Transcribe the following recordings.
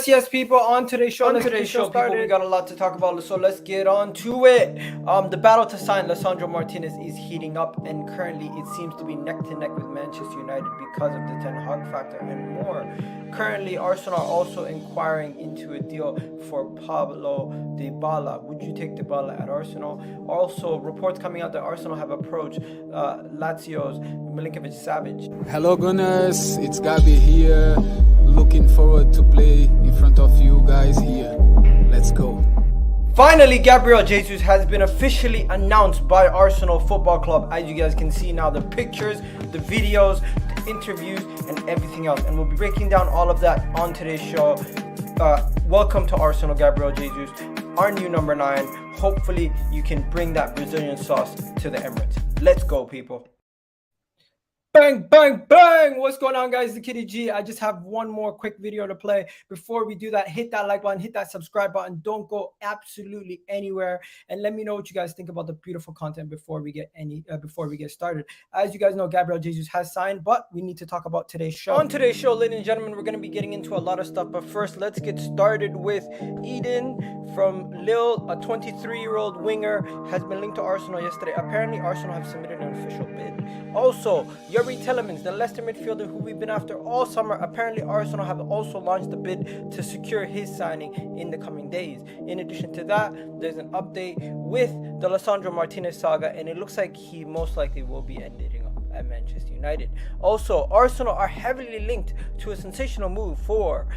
Yes, people. On today's show, people, we got a lot to talk about, so let's get on to it. The battle to sign Lisandro Martinez is heating up, and currently it seems to be neck to neck with Manchester United because of the Ten Hag factor and more. Currently, Arsenal are also inquiring into a deal for Pablo Dybala. Would you take Dybala at Arsenal? Also, reports coming out that Arsenal have approached Lazio's Milinkovic-Savic. Hello, Gunners. It's Gabi here. Looking forward to play in front of you guys here. Let's go. Finally, Gabriel Jesus has been officially announced by Arsenal Football Club. As you guys can see now, the pictures, the videos, the interviews, and everything else. And we'll be breaking down all of that on today's show. Welcome to Arsenal, Gabriel Jesus, our new number 9. Hopefully, you can bring that Brazilian sauce to the Emirates. Let's go, people. Bang, bang, bang! What's going on, guys? The Kitty G. I just have one more quick video to play. Before we do that, hit that like button, hit that subscribe button. Don't go absolutely anywhere, and let me know what you guys think about the beautiful content before we get started. As you guys know, Gabriel Jesus has signed, but we need to talk about today's show. On today's show, ladies and gentlemen, we're going to be getting into a lot of stuff, but first, let's get started with Edon from Lille, a 23-year-old winger, has been linked to Arsenal yesterday. Apparently, Arsenal have submitted an official bid. Also, Youri Tielemans, the Leicester midfielder who we've been after all summer, apparently Arsenal have also launched the bid to secure his signing in the coming days. In addition to that, there's an update with the Lisandro Martinez saga, and it looks like he most likely will be ending up at Manchester United. Also, Arsenal are heavily linked to a sensational move for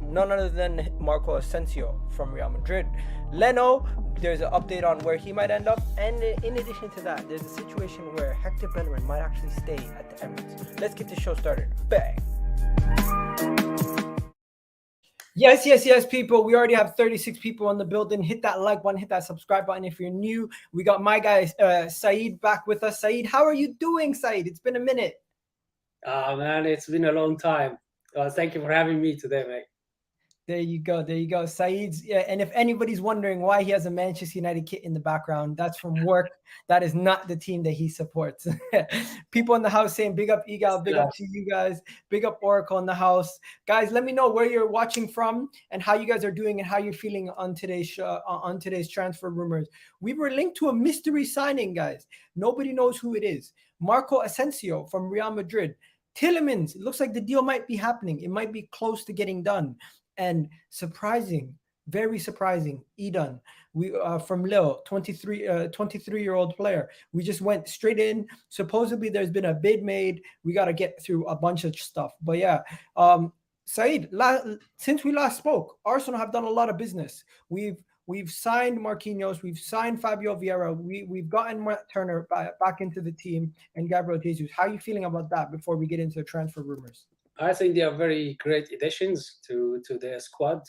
none other than Marco Asensio from Real Madrid. Leno, there's an update on where he might end up, and in addition to that, there's a situation where Hector Bellerin might actually stay at the Emirates. Let's get the show started. Bang! Yes, people. We already have 36 people in the building. Hit that like button, hit that subscribe button if you're new. We got my guy Sayed back with us. Sayed, how are you doing, Sayed? It's been a minute. Man, it's been a long time. Thank you for having me today, mate. There you go. Saeed's, and if anybody's wondering why he has a Manchester United kit in the background, that's from work. That is not the team that he supports. People in the house saying big up Egal, big up to you guys, big up Oracle in the house. Guys, let me know where you're watching from and how you guys are doing and how you're feeling on today's show, on today's transfer rumors. We were linked to a mystery signing, guys. Nobody knows who it is. Marco Asensio from Real Madrid. Tielemans, it looks like the deal might be happening. It might be close to getting done. And surprising, very surprising, Edon, from Lille, 23-year-old player. We just went straight in. Supposedly, there's been a bid made. We got to get through a bunch of stuff. But yeah, Saeed, since we last spoke, Arsenal have done a lot of business. We've signed Marquinhos. We've signed Fabio Vieira. We've gotten Matt Turner back into the team and Gabriel Jesus. How are you feeling about that before we get into the transfer rumors? I think they are very great additions to their squad,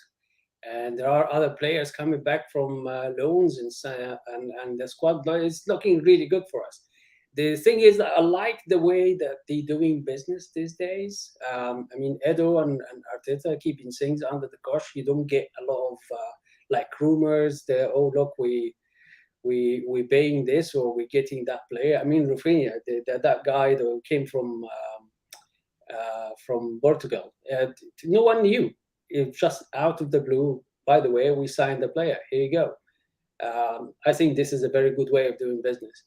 and there are other players coming back from loans, and the squad is looking really good for us. The thing is that I like the way that they're doing business these days. I mean, Edo and Arteta keeping things under the cosh. You don't get a lot of like rumors that, oh look, we paying this or we're getting that player. I mean, Rafinha, that guy that came from Portugal. No one knew. It's just out of the blue. By the way, we signed the player. Here you go. I think this is a very good way of doing business.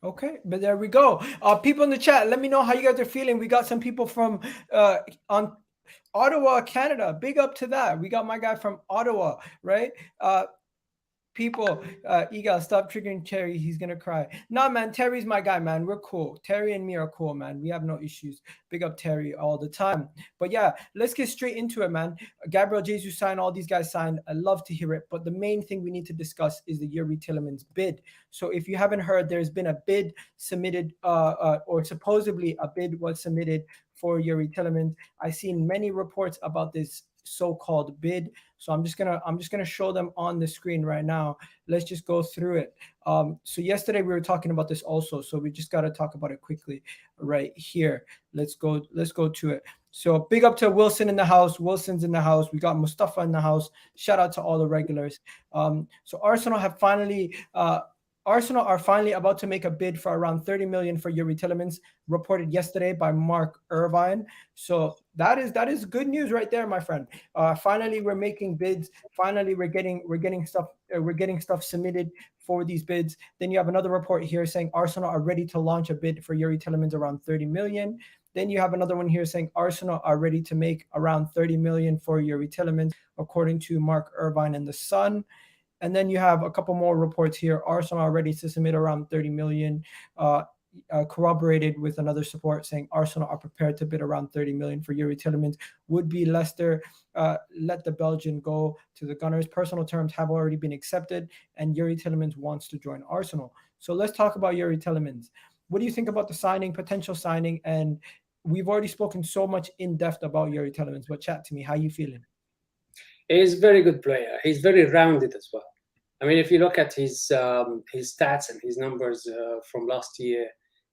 Okay, but there we go. People in the chat, let me know how you guys are feeling. We got some people from on Ottawa, Canada. Big up to that. We got my guy from Ottawa, right? People, Egal, stop triggering Terry. He's going to cry. Nah, man, Terry's my guy, man. We're cool. Terry and me are cool, man. We have no issues. Big up Terry all the time. But yeah, let's get straight into it, man. Gabriel Jesus signed. All these guys signed. I love to hear it. But the main thing we need to discuss is the Youri Tielemans bid. So if you haven't heard, there's been a bid submitted, or supposedly a bid was submitted for Youri Tielemans. I've seen many reports about this so-called bid. So I'm just gonna show them on the screen right now. Let's just go through it. So yesterday we were talking about this also, so we just got to talk about it quickly right here. Let's go to it. So big up to Wilson in the house. Wilson's in the house. We got Mustafa in the house. Shout out to all the regulars. So Arsenal are finally about to make a bid for around 30 million for Youri Tielemans, reported yesterday by Mark Irvine. So that is good news right there, my friend. Finally, we're making bids. Finally, we're getting stuff submitted for these bids. Then you have another report here saying Arsenal are ready to launch a bid for Youri Tielemans around 30 million. Then you have another one here saying Arsenal are ready to make around 30 million for Youri Tielemans, according to Mark Irvine in The Sun. And then you have a couple more reports here. Arsenal are ready to submit around 30 million, corroborated with another support saying Arsenal are prepared to bid around 30 million for Youri Tielemans. Would be Leicester let the Belgian go to the Gunners. Personal terms have already been accepted, and Youri Tielemans wants to join Arsenal. So let's talk about Youri Tielemans. What do you think about the signing, potential signing? And we've already spoken so much in depth about Youri Tielemans, but chat to me. How you feeling? He's a very good player. He's very rounded as well. I mean, if you look at his stats and his numbers from last year,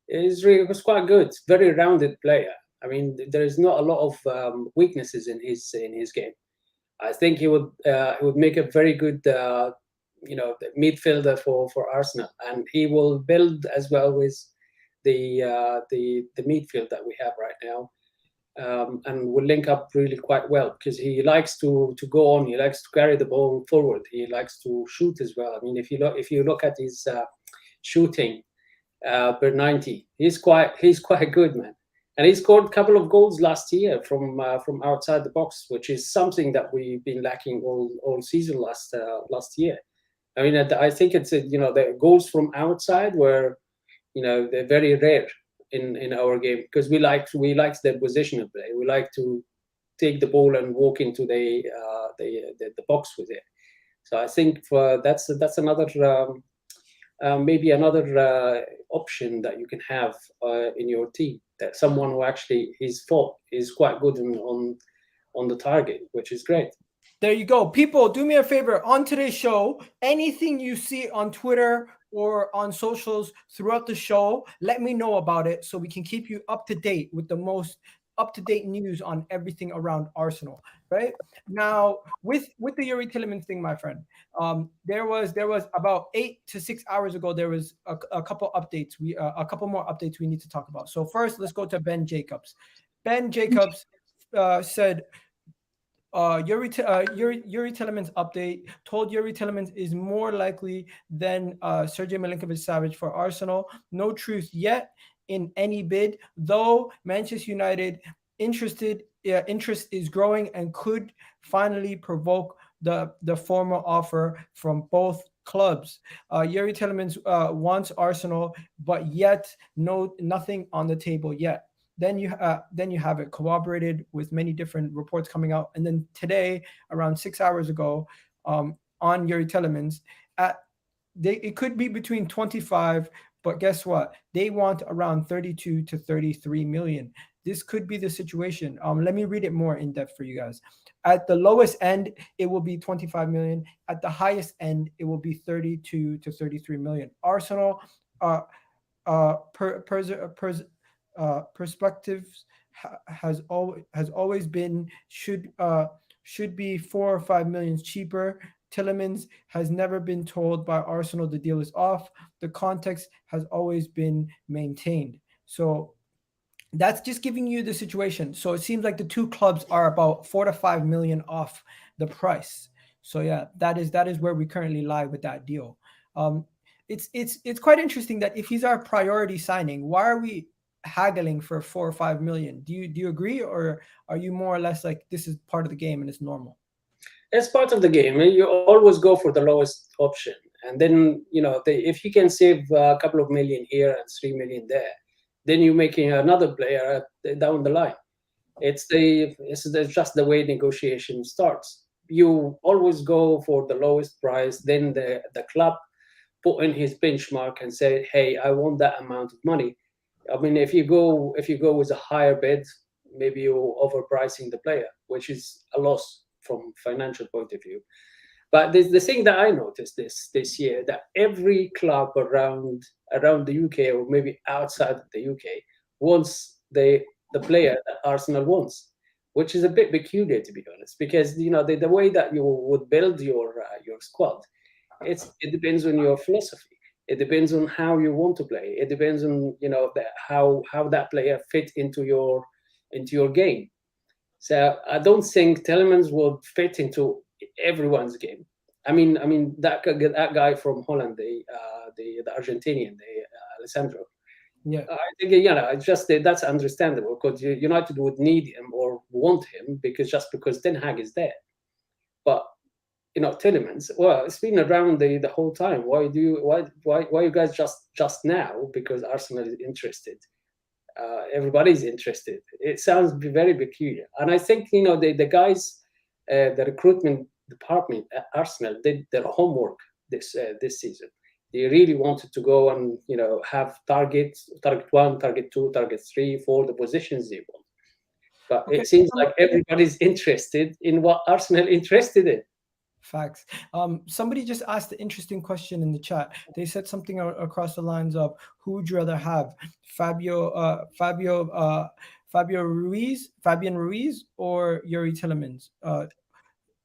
it was quite good. Very rounded player. I mean, there is not a lot of weaknesses in his game. I think he would make a very good midfielder for Arsenal, and he will build as well with the midfield that we have right now. And will link up really quite well because he likes to go on. He likes to carry the ball forward. He likes to shoot as well. I mean, if you look at his shooting per 90, he's quite good, man. And he scored a couple of goals last year from outside the box, which is something that we've been lacking all season last year. I mean, I think it's the goals from outside were they're very rare in our game because we like the positional play. We like to take the ball and walk into the box with it. So I think that's another maybe another option that you can have in your team. That someone who actually is quite good on the target, which is great. There you go. People, do me a favor. On today's show, anything you see on Twitter or on socials throughout the show, let me know about it so we can keep you up to date with the most up-to-date news on everything around Arsenal, right? Now, with the Youri Tielemans thing, my friend, there was about 8 to 6 hours ago, there was a couple updates. A couple more updates we need to talk about. So first, let's go to Ben Jacobs. Ben Jacobs said, Youri Tielemans update told Youri Tielemans is more likely than Sergej Milinkovic-Savic for Arsenal. No truth yet in any bid, though Manchester United interest is growing and could finally provoke the formal offer from both clubs. Youri Tielemans wants Arsenal, but yet nothing on the table yet. Then you have it corroborated with many different reports coming out. And then today, around 6 hours ago, on Youri Tielemans, it could be between 25, but guess what? They want around 32 to 33 million. This could be the situation. Let me read it more in depth for you guys. At the lowest end, it will be 25 million. At the highest end, it will be 32 to 33 million. Arsenal, perspectives has always been should be 4 or 5 million cheaper. Tielemans has never been told by Arsenal the deal is off. The context has always been maintained. So that's just giving you the situation. So it seems like the two clubs are about 4 to 5 million off the price. So yeah, that is where we currently lie with that deal. It's quite interesting that if he's our priority signing, why are we haggling for 4 or 5 million? Do you agree, or are you more or less like this is part of the game and it's normal? It's part of the game. You always go for the lowest option, and then if you can save a couple of million here and 3 million there, then you're making another player down the line. It's just the way negotiation starts. You always go for the lowest price. Then the club put in his benchmark and say, "Hey, I want that amount of money." I mean, if you go with a higher bid, maybe you're overpricing the player, which is a loss from financial point of view. But the thing that I noticed this year, that every club around the UK, or maybe outside of the UK, wants the player that Arsenal wants, which is a bit peculiar, to be honest, because the way that you would build your squad, it depends on your philosophy. It depends on how you want to play. It depends on how that player fit into your game. So I don't think Tielemans would fit into everyone's game. I mean that guy from Holland, the Argentinian, Lisandro. Yeah. I think that's understandable, because United would need him or want him because Ten Hag is there. But Tielemans, well, it's been around the whole time. Why you guys just now? Because Arsenal is interested. Everybody's interested. It sounds very peculiar, and I think the guys, the recruitment department at Arsenal did their homework this season. They really wanted to go and have target 1, target 2, target 3 for the positions they want. But Okay. It seems like everybody's interested in what Arsenal interested in. Facts. Somebody just asked an interesting question in the chat. They said something across the lines of, who would you rather have, Fabian Ruiz, or Youri Tielemans,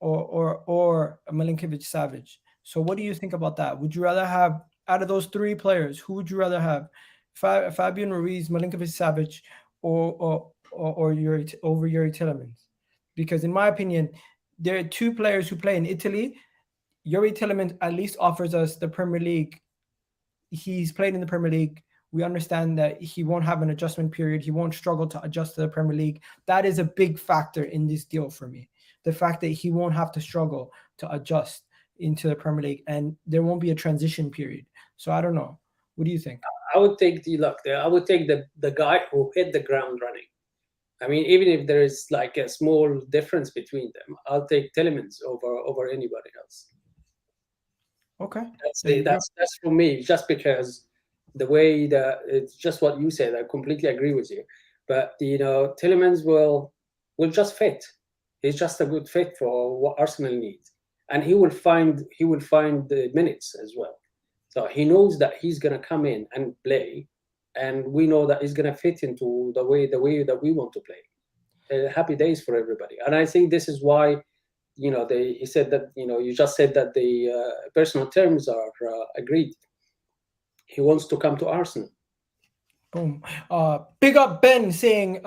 or Milinkovic-Savic? So what do you think about that? Would you rather have, out of those three players, who would you rather have, Fabian Ruiz, Milinkovic-Savic, or Youri Tielemans? Because in my opinion, there are two players who play in Italy. Youri Tielemans at least offers us the Premier League. He's played in the Premier League. We understand that he won't have an adjustment period. He won't struggle to adjust to the Premier League. That is a big factor in this deal for me. The fact that he won't have to struggle to adjust into the Premier League, and there won't be a transition period. So I don't know. What do you think? I would take the guy who hit the ground running. I mean, even if there is like a small difference between them, I'll take Tielemans over anybody else. Okay, that's for me. Just because the way that it's just what you said, I completely agree with you. But Tielemans will just fit. He's just a good fit for what Arsenal needs, and he will find the minutes as well. So he knows that he's gonna come in and play. And we know that he's going to fit into the way that we want to play. Happy days for everybody. And I think this is why, he said that, you just said that the personal terms are agreed. He wants to come to Arsenal. Boom. Big up Ben saying,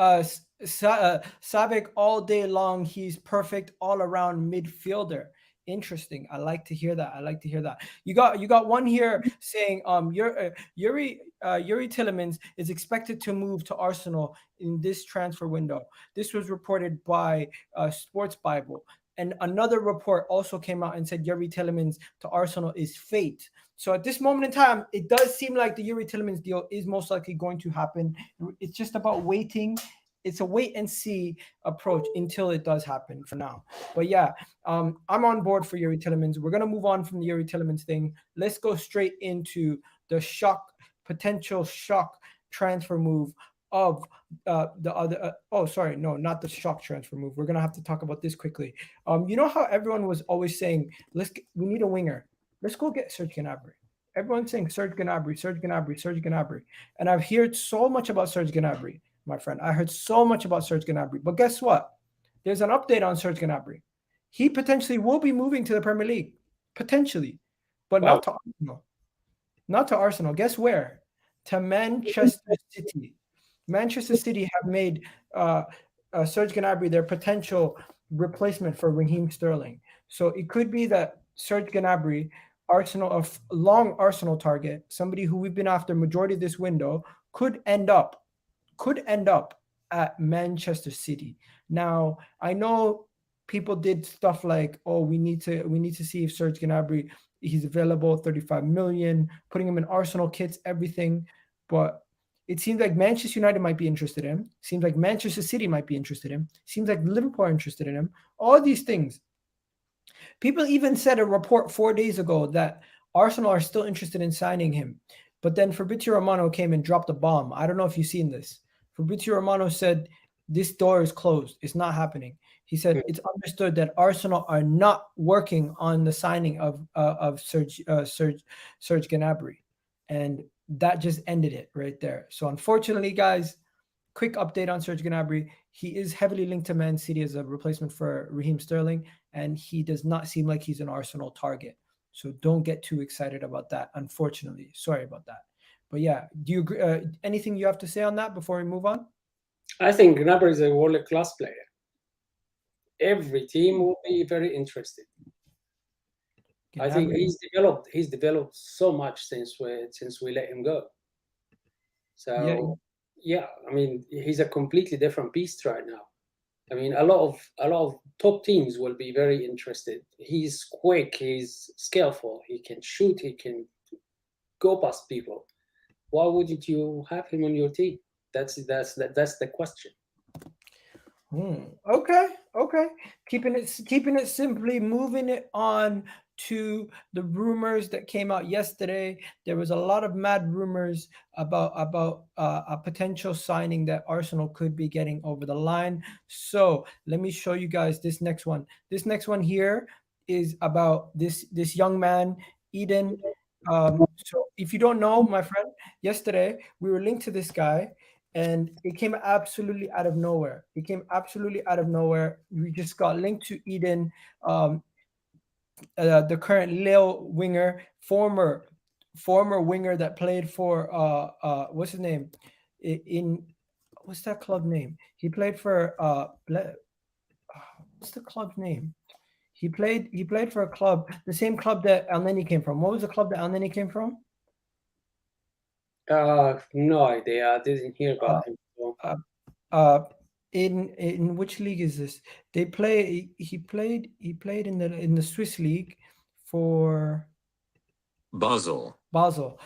Savic all day long. He's perfect all around midfielder. Interesting. I like to hear that. You got one here saying Youri Tielemans is expected to move to Arsenal in this transfer window. This was reported by Sports Bible, and another report also came out and said Youri Tielemans to Arsenal is fate. So at this moment in time, it does seem like the Youri Tielemans deal is most likely going to happen. It's just about waiting. It's a wait and see approach until it does happen for now. But yeah, I'm on board for Youri Tielemans. We're going to move on from the Youri Tielemans thing. Let's go straight into the potential shock transfer move of the other. Not the shock transfer move. We're going to have to talk about this quickly. You know how everyone was always saying, we need a winger. Let's go get Serge Gnabry. Everyone's saying Serge Gnabry. And I've heard so much about Serge Gnabry. My friend, I heard so much about Serge Gnabry, but guess what? There's an update on Serge Gnabry. He potentially will be moving to the Premier League, potentially, but not to Arsenal. Not to Arsenal. Guess where? To Manchester City. Manchester City have made Serge Gnabry their potential replacement for Raheem Sterling. So it could be that Serge Gnabry, a long Arsenal target, somebody who we've been after majority of this window, could end up at Manchester City. Now, I know people did stuff like, we need to see if Serge Gnabry, he's available, 35 million, putting him in Arsenal kits, everything. But it seems like Manchester United might be interested in him. Seems like Manchester City might be interested in him. Seems like Liverpool are interested in him. All these things. People even said a report 4 days ago that Arsenal are still interested in signing him. But then Fabrizio Romano came and dropped a bomb. I don't know if you've seen this. Fabrizio Romano said this door is closed. It's not happening. He said it's understood that Arsenal are not working on the signing of Serge Gnabry, and that just ended it right there. So unfortunately, guys, quick update on Serge Gnabry. He is heavily linked to Man City as a replacement for Raheem Sterling, and he does not seem like he's an Arsenal target. So don't get too excited about that. Unfortunately, sorry about that. But yeah, do you agree? Anything you have to say on that before we move on? I think Gnabry is a world-class player. Every team will be very interested. I think he's developed so much since we let him go. So yeah, I mean, he's a completely different beast right now. I mean, a lot of top teams will be very interested. He's quick, he's skillful, he can shoot, he can go past people. Why wouldn't you have him on your team? That's the question. Okay. Keeping it simply, moving it on to the rumors that came out yesterday. There was a lot of mad rumors about a potential signing that Arsenal could be getting over the line. So let me show you guys this next one. This next one here is about this young man, Edon. So if you don't know, my friend, yesterday we were linked to this guy, and it came absolutely out of nowhere. We just got linked to Edon, the current Lille winger, former winger that played for what's his name, in what's that club name? He played for what's the club's name? He played for a club, the same club that El Neni came from. What was the club that El Neni came from? No idea. I didn't hear about him. In which league is this? He played in the Swiss league for Basel.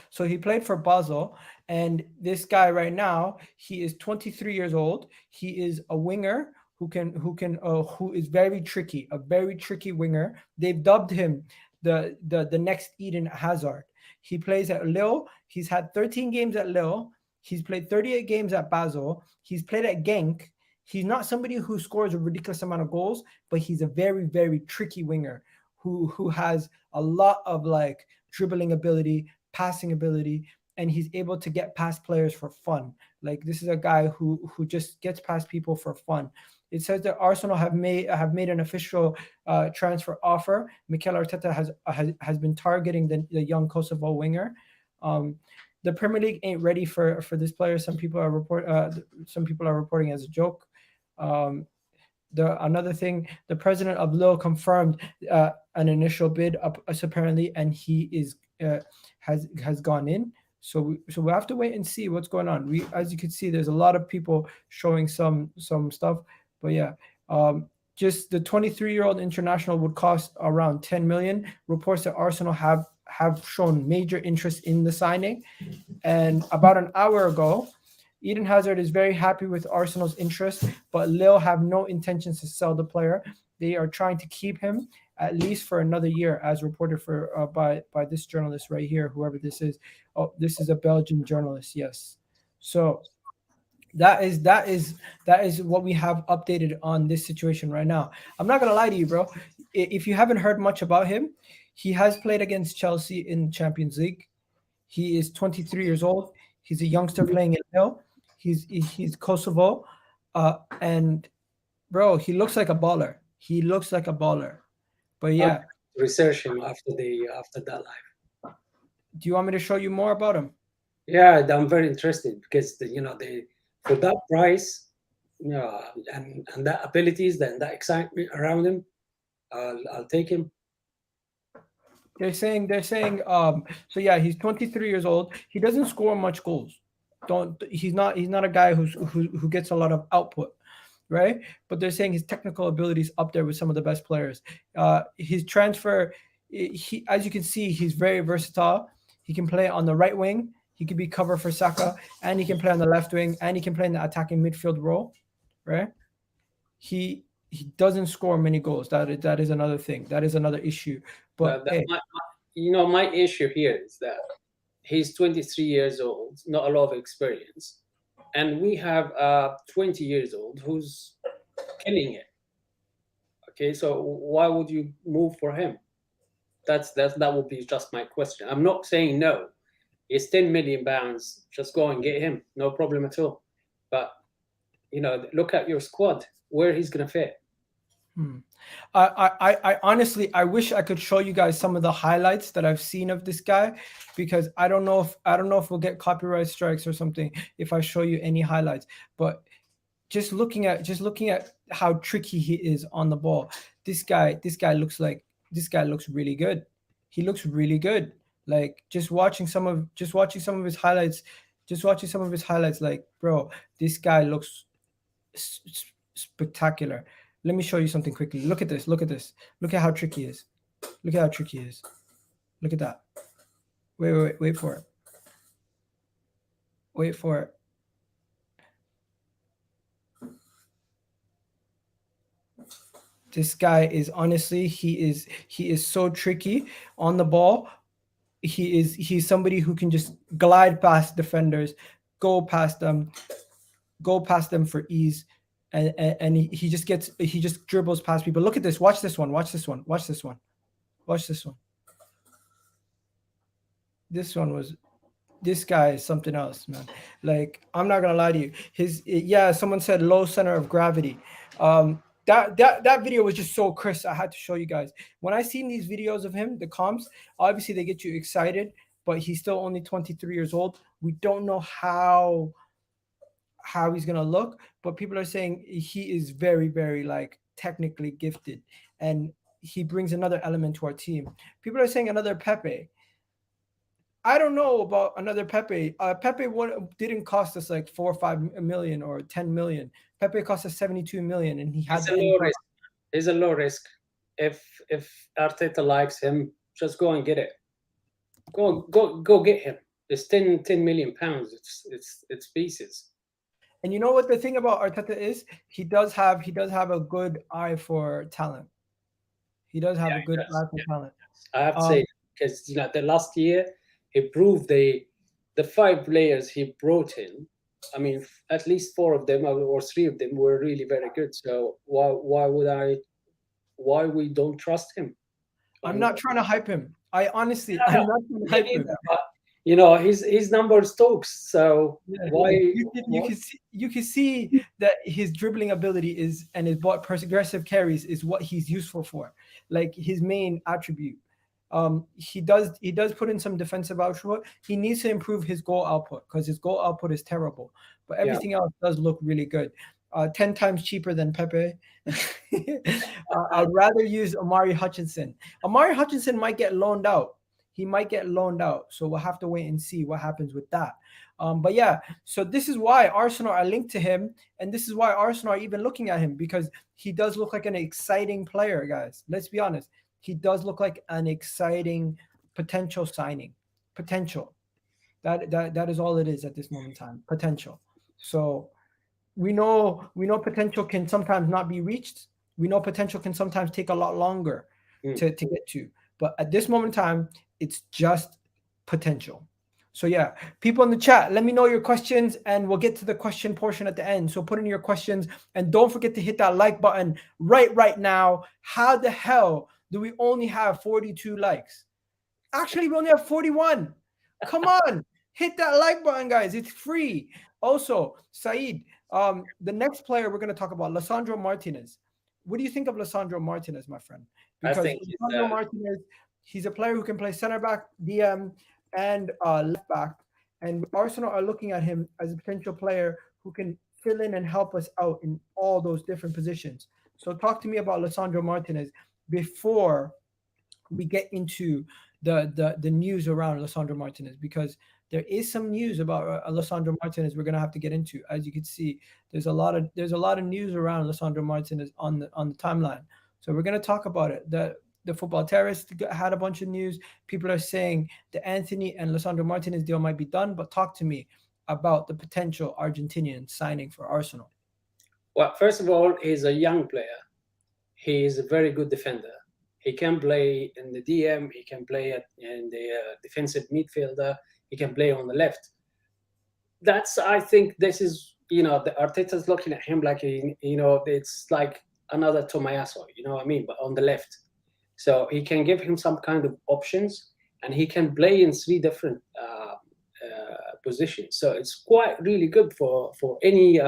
So he played for Basel, and this guy right now, he is 23 years old. He is a winger who is very tricky, a very tricky winger. They've dubbed him the next Eden Hazard. He plays at Lille. He's had 13 games at Lille. He's played 38 games at Basel. He's played at Genk. He's not somebody who scores a ridiculous amount of goals, but he's a very, very tricky winger who has a lot of like dribbling ability, passing ability, and he's able to get past players for fun. Like, this is a guy who just gets past people for fun. It says that Arsenal have made an official transfer offer. Mikel Arteta has been targeting the young Kosovo winger. The Premier League ain't ready for this player. Some people are reporting as a joke. Another thing, the president of Lille confirmed an initial bid apparently, and he has gone in. So we have to wait and see what's going on. As you can see, there's a lot of people showing some stuff, but yeah. Just the 23-year-old international would cost around 10 million. Reports that Arsenal have shown major interest in the signing. And about an hour ago, Eden Hazard is very happy with Arsenal's interest, but Lille have no intentions to sell the player. They are trying to keep him at least for another year, as reported by this journalist right here, whoever this is. Oh, this is a Belgian journalist, yes. So that is what we have updated on this situation right now. I'm not gonna lie to you, bro. If you haven't heard much about him, he has played against Chelsea in Champions League. He is 23 years old. He's a youngster playing in Lille. He's Kosovo, and bro, he looks like a baller. But yeah, research him after that live. Do you want me to show you more about him? Yeah, I'm very interested because for that price, and that abilities, and that excitement around him, I'll take him. They're saying so yeah, he's 23 years old. He doesn't score much goals. He's not a guy who gets a lot of output, right? But they're saying his technical ability is up there with some of the best players. His transfer, as you can see, he's very versatile. He can play on the right wing. He can be cover for Saka, and he can play on the left wing, and he can play in the attacking midfield role, right? He doesn't score many goals. That is another thing. That is another issue. But my issue here is that he's 23 years old, not a lot of experience. and we have a 20 years old who's killing it. Okay, so why would you move for him? That would be just my question. I'm not saying no. It's 10 million pounds. Just go and get him. No problem at all. But look at your squad, where he's gonna fit. I honestly, I wish I could show you guys some of the highlights that I've seen of this guy, because I don't know if we'll get copyright strikes or something if I show you any highlights. But just looking at how tricky he is on the ball, this guy looks really good. He looks really good. Like just watching some of his highlights, like, bro, this guy looks spectacular. Let me show you something quickly. Look at this. Look at how tricky he is. Look at how tricky he is. Look at that. Wait for it. Wait for it. This guy is honestly, he is so tricky on the ball. He's somebody who can just glide past defenders, go past them for ease. And he just dribbles past people. Look at this. Watch this one. This guy is something else, man. Like, I'm not gonna lie to you. Someone said low center of gravity. That video was just so crisp. I had to show you guys. When I seen these videos of him, the comps, obviously they get you excited, but he's still only 23 years old. We don't know how he's gonna look, but people are saying he is very, very like technically gifted, and he brings another element to our team. People are saying another Pepe. I don't know about another Pepe. Pepe didn't cost us like 4 or 5 million or 10 million. Pepe cost us 72 million, and he has a low risk. It's a low risk. If Arteta likes him, just go and get it. Go get him. It's 10 million pounds. It's pieces. And you know what the thing about Arteta is? He does have a good eye for talent. He does have a good eye for talent. I have to say, because the last year he proved the 5 players he brought in. I mean, at least 4 of them or 3 of them were really very good. So why we don't trust him? I'm not trying to hype him. I'm not trying to hype him. His numbers talks. So why you can see that his dribbling ability is, and his progressive carries is what he's useful for, like his main attribute. He does put in some defensive output. He needs to improve his goal output, because his goal output is terrible, but everything else does look really good. 10 times cheaper than Pepe. I'd rather use Omari Hutchinson. Omari Hutchinson might get loaned out. He might get loaned out. So we'll have to wait and see what happens with that. But yeah, so this is why Arsenal are linked to him. And this is why Arsenal are even looking at him, because he does look like an exciting player, guys. Let's be honest. He does look like an exciting potential signing. Potential. That is all it is at this moment in time. Potential. So we know potential can sometimes not be reached. We know potential can sometimes take a lot longer to get to. But at this moment in time, it's just potential. So yeah, people in the chat, let me know your questions, and we'll get to the question portion at the end. So put in your questions, and don't forget to hit that like button right now. How the hell do we only have 42 likes? Actually, we only have 41. Come on, hit that like button, guys. It's free. Also, Sayed, the next player we're going to talk about, Lisandro Martinez. What do you think of Lisandro Martinez, my friend? Because I think Lisandro Martinez, he's a player who can play center back, DM, and left back. And Arsenal are looking at him as a potential player who can fill in and help us out in all those different positions. So talk to me about Lisandro Martinez before we get into the news around Lisandro Martinez, because there is some news about Lisandro Martinez we're going to have to get into. As you can see, there's a lot of news around Lisandro Martinez on the timeline. So we're going to talk about it. The Football Terrace had a bunch of news. People are saying the Anthony and Lisandro Martinez deal might be done, but talk to me about the potential Argentinian signing for Arsenal. Well, first of all, he's a young player. He is a very good defender. He can play in the DM. He can play in the defensive midfielder. He can play on the left. that's, I think this is, the Arteta's looking at him like, it's like another Tomayasu, you know what I mean, but on the left. So he can give him some kind of options, and he can play in three different positions. So it's quite really good for any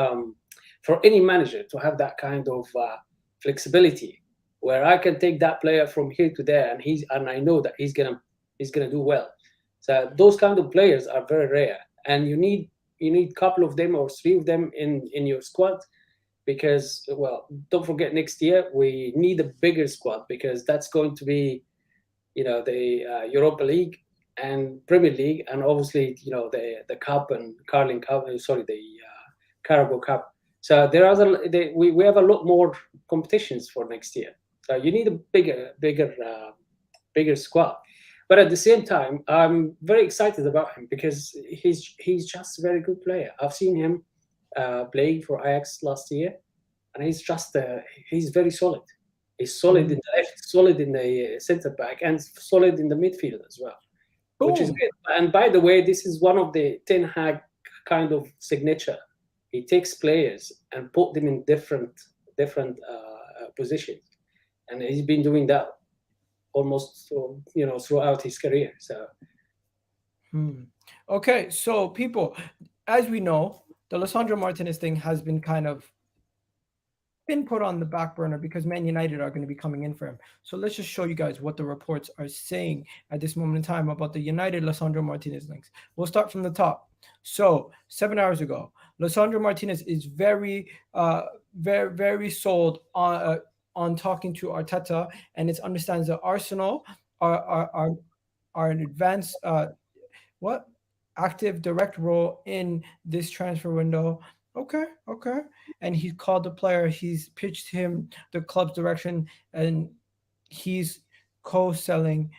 manager to have that kind of flexibility, where I can take that player from here to there, and I know that he's gonna do well. So those kind of players are very rare, and you need a couple of them or three of them in your squad, because, well, don't forget, next year we need a bigger squad, because that's going to be, the Europa League and Premier League, and obviously, the Cup and Carling Cup. Sorry, the Carabao Cup. So there are we have a lot more competitions for next year. So you need a bigger squad. But at the same time, I'm very excited about him, because he's just a very good player. I've seen him playing for Ajax last year, and he's very solid. He's solid in the left, solid in the centre back, and solid in the midfield as well, which is Boom. good. And by the way, this is one of the Ten Hag kind of signature. He takes players and put them in different positions, and he's been doing that almost throughout his career. So Okay, so people, as we know, the Lisandro Martinez thing has been kind of been put on the back burner because Man United are going to be coming in for him. So let's just show you guys what the reports are saying at this moment in time about the United Lisandro Martinez links. We'll start from the top. So 7 hours ago, Lisandro Martinez is very on talking to Arteta, and it understands that Arsenal are an advanced active direct role in this transfer window. Okay. And he's called the player. He's pitched him the club's direction, and he's co-selling,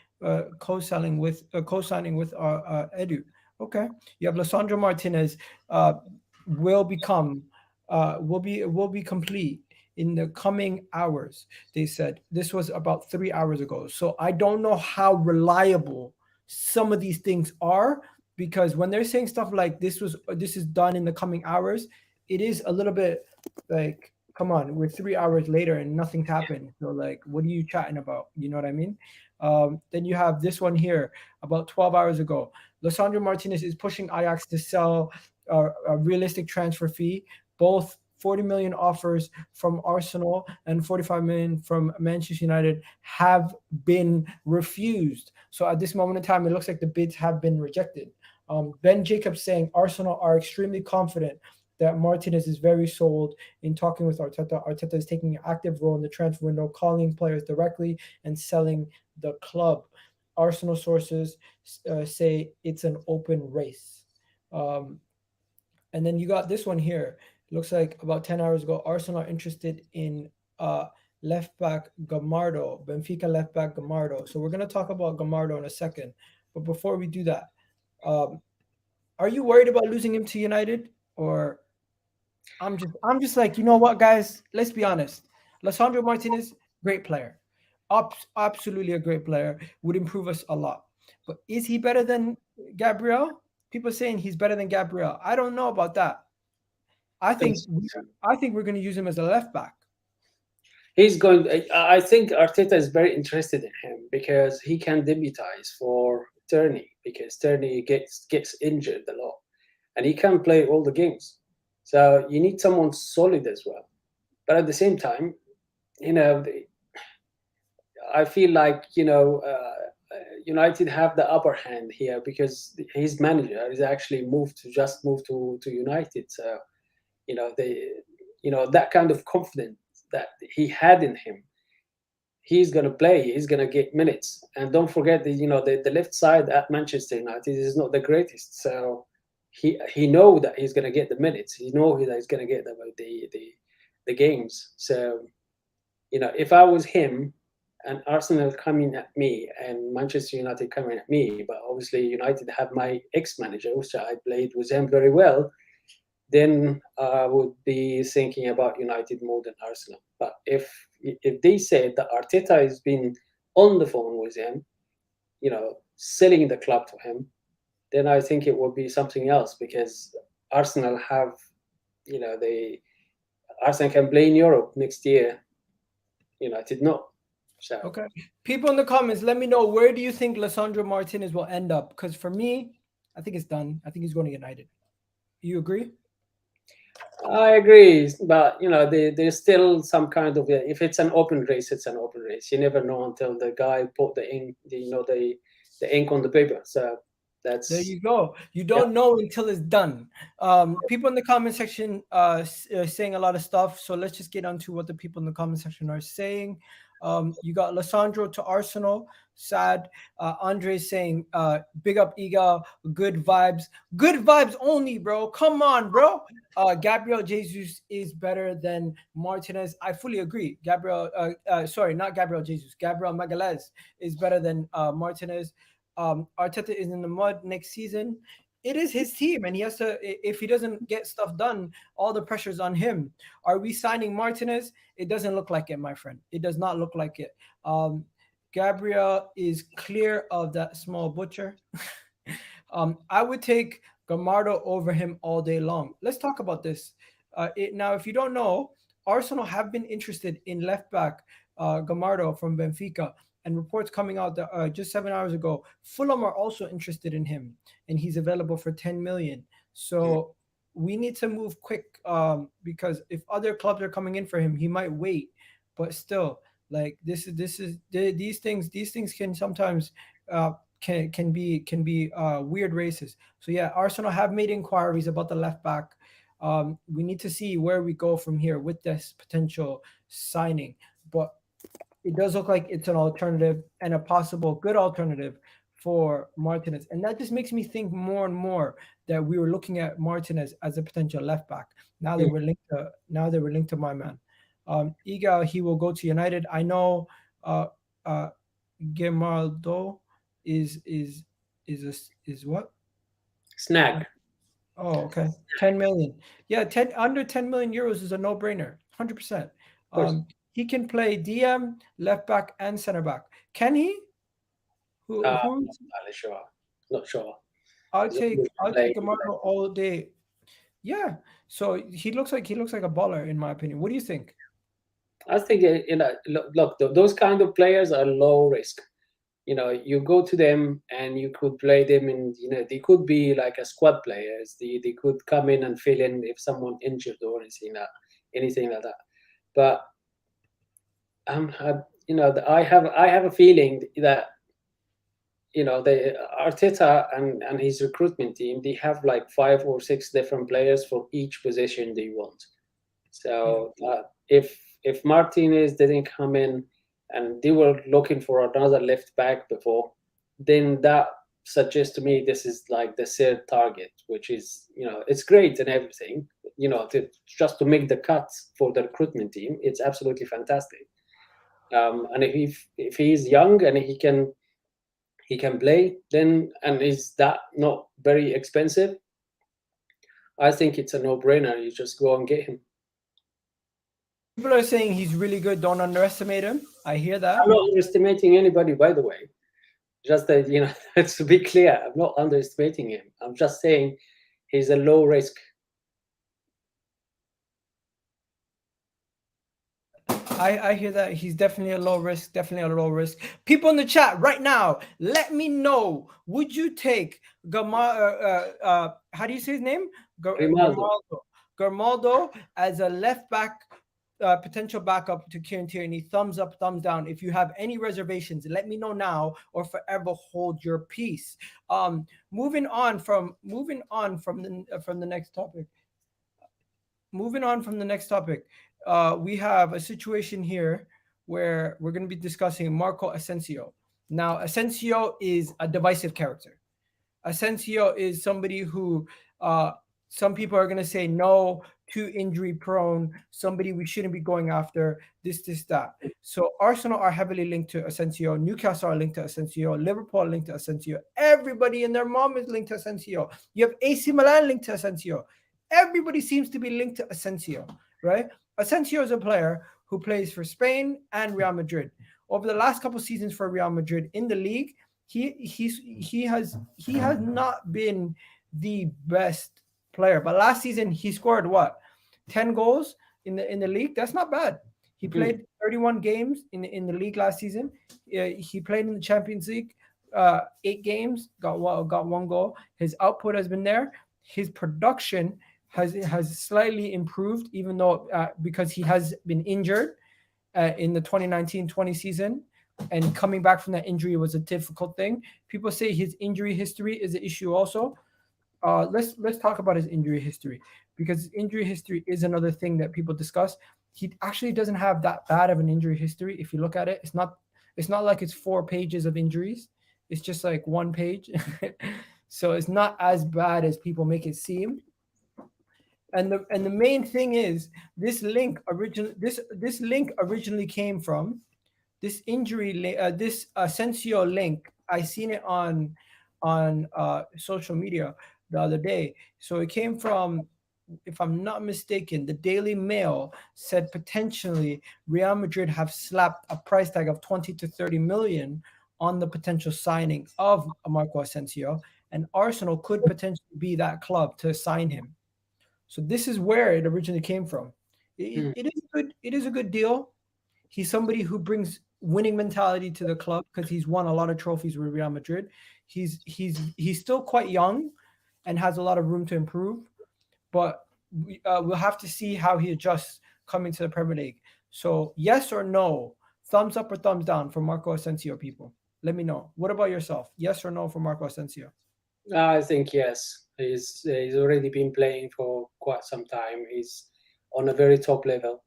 co-signing with Edu. Okay. You have Lisandro Martinez. Will be complete in the coming hours. They said this was about 3 hours ago. So I don't know how reliable some of these things are, because when they're saying stuff like this is done in the coming hours, it is a little bit like, come on, we're 3 hours later and nothing's happened. So like, what are you chatting about? You know what I mean? Then you have this one here about 12 hours ago. Lisandro Martinez is pushing Ajax to sell a realistic transfer fee. Both 40 million offers from Arsenal and 45 million from Manchester United have been refused. So at this moment in time, it looks like the bids have been rejected. Ben Jacobs saying Arsenal are extremely confident that Martinez is very sold in talking with Arteta. Arteta is taking an active role in the transfer window, calling players directly and selling the club. Arsenal sources say it's an open race. And then you got this one here. It looks like about 10 hours ago, Arsenal are interested in left back Grimaldo, Benfica left back Grimaldo. So we're going to talk about Grimaldo in a second. But before we do that, are you worried about losing him to United? Or I'm just like, you know what, guys? Let's be honest. Lisandro Martinez, great player. Absolutely a great player. Would improve us a lot. But is he better than Gabriel? People saying he's better than Gabriel. I don't know about that. I think we're going to use him as a left back. I think Arteta is very interested in him, because he can debutize for Tierney, because Tierney gets injured a lot, and he can play all the games. So you need someone solid as well. But at the same time, I feel like United have the upper hand here, because his manager is actually moved to United. So that kind of confidence that he had in him, he's going to play, he's going to get minutes. And don't forget the left side at Manchester United is not the greatest. So he know that he's going to get the minutes. He know that he's going to get the games. So if I was him, and Arsenal coming at me and Manchester United coming at me, but obviously United have my ex-manager, which I played with him very well, then I would be thinking about United more than Arsenal. But if they said that Arteta has been on the phone with him, selling the club to him, then I think it would be something else, because Arsenal have, they Arsenal can play in Europe next year. United not. So Okay. People in the comments, let me know, where do you think Lisandro Martinez will end up? Because for me, I think it's done. I think he's going to United. You agree? I agree, but there's still some kind of, if it's an open race, it's an open race. You never know until the guy put the ink, the ink on the paper. So that's There you go. You yeah. don't know until it's done. People in the comment section saying a lot of stuff. So let's just get on to what the people in the comment section are saying. You got Lisandro to Arsenal. Sad. Andre saying, big up Egal. Good vibes. Good vibes only, bro. Come on, bro. Gabriel Jesus is better than Martinez. I fully agree. Sorry, not Gabriel Jesus. Gabriel Magalhaes is better than Martinez. Arteta is in the mud next season. It is his team, and he has to. If he doesn't get stuff done, all the pressure's on him. Are we signing Martinez? It doesn't look like it, my friend. It does not look like it. Gabriel is clear of that small butcher. I would take Grimaldo over him all day long. Let's talk about this. Now, if you don't know, Arsenal have been interested in left back Grimaldo from Benfica, and reports coming out that just 7 hours ago, Fulham are also interested in him, and he's available for 10 million. So we need to move quick because if other clubs are coming in for him, he might wait. But still, like these things can sometimes can be weird races. So yeah, Arsenal have made inquiries about the left back. We need to see where we go from here with this potential signing, but it does look like it's an alternative and a possible good alternative for Martinez. And that just makes me think more and more that we were looking at Martinez as a potential left back. Now that we're linked to my man. Iga, he will go to United. I know Grimaldo is what? snag. Oh, okay. 10 million. Yeah, 10 under 10 million euros is a no-brainer. 100%. He can play DM, left back, and center back. Can he? Who? Not sure. Not sure. I'll take Grimaldo all day. Yeah. So he looks like a baller in my opinion. What do you think? I think look, those kind of players are low risk. You go to them and you could play them in. They could be like a squad players. They could come in and fill in if someone injured or anything like that. But I have a feeling that the Arteta and his recruitment team, they have like 5 or 6 different players for each position they want. So if Martinez didn't come in and they were looking for another left back before, then that suggests to me this is like the third target, which is it's great and everything. Just to make the cut for the recruitment team, it's absolutely fantastic. And if he's young and he can play, then, and is that not very expensive, I think it's a no-brainer. You just go and get him. People are saying he's really good. Don't underestimate him. I hear that. I'm not underestimating anybody, by the way. Just that, to be clear, I'm not underestimating him. I'm just saying he's a low risk. I hear that. He's definitely a low risk. People in the chat right now, let me know. Would you take how do you say his name? Grimaldo as a left back, potential backup to Kieran Tierney? Thumbs up, thumbs down. If you have any reservations, let me know now or forever hold your peace. Moving on from the next topic. We have a situation here where we're going to be discussing Marco Asensio. Now, Asensio is a divisive character. Asensio is somebody who some people are going to say no, too injury prone, somebody we shouldn't be going after, this, that. So Arsenal are heavily linked to Asensio. Newcastle are linked to Asensio. Liverpool are linked to Asensio. Everybody and their mom is linked to Asensio. You have AC Milan linked to Asensio. Everybody seems to be linked to Asensio, right? Asensio is a player who plays for Spain and Real Madrid. Over the last couple of seasons for Real Madrid in the league, he has not been the best player. But last season he scored what, 10 goals in the league. That's not bad. He played 31 games in the league last season. He played in the Champions League 8 games, got 1 goal. His output has been there. His production has slightly improved, even though because he has been injured in the 2019-20 season, and coming back from that injury was a difficult thing. People say his injury history is an issue also. Let's talk about his injury history, because his injury history is another thing that people discuss. He actually doesn't have that bad of an injury history. If you look at it, it's not like it's 4 pages of injuries. It's just like 1 page. So it's not as bad as people make it seem. And the main thing is this link originally came from this this Asensio link. I seen it on social media the other day. So it came from, if I'm not mistaken, the Daily Mail said potentially Real Madrid have slapped a price tag of 20 to 30 million on the potential signing of Marco Asensio, and Arsenal could potentially be that club to sign him. So this is where it originally came from. It is good. It is a good deal. He's somebody who brings winning mentality to the club because he's won a lot of trophies with Real Madrid. He's still quite young and has a lot of room to improve, but we'll have to see how he adjusts coming to the Premier League. So yes or no, thumbs up or thumbs down for Marco Asensio, people. Let me know. What about yourself? Yes or no for Marco Asensio? I think yes. He's already been playing for quite some time. He's on a very top level.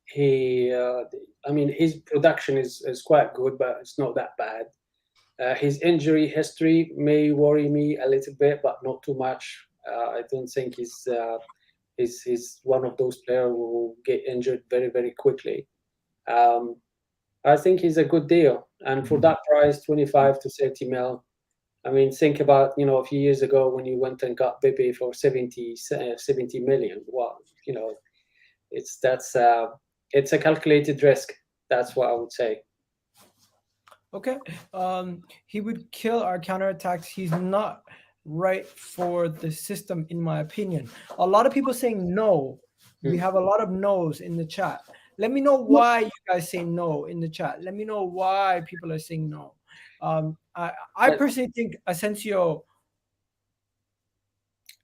His production is quite good, but it's not that bad. His injury history may worry me a little bit, but not too much. I don't think he's one of those players who will get injured very, very quickly. I think he's a good deal, and for that price, 25 to 30 mil. I mean, think about, a few years ago when you went and got Pepe for 70 million. Well, it's a calculated risk. That's what I would say. Okay. He would kill our counterattacks. He's not right for the system, in my opinion. A lot of people saying no. We have a lot of no's in the chat. Let me know why you guys say no in the chat. Let me know why people are saying no. I personally think Asensio.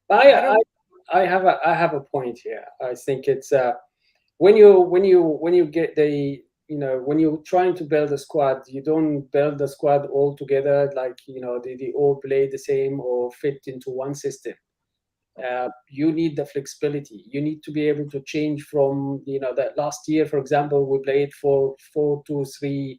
I have a point here. I think it's when you get when you're trying to build a squad, you don't build the squad all together like they all play the same or fit into one system. You need the flexibility. You need to be able to change from that last year, for example, we played for 4-2-3-1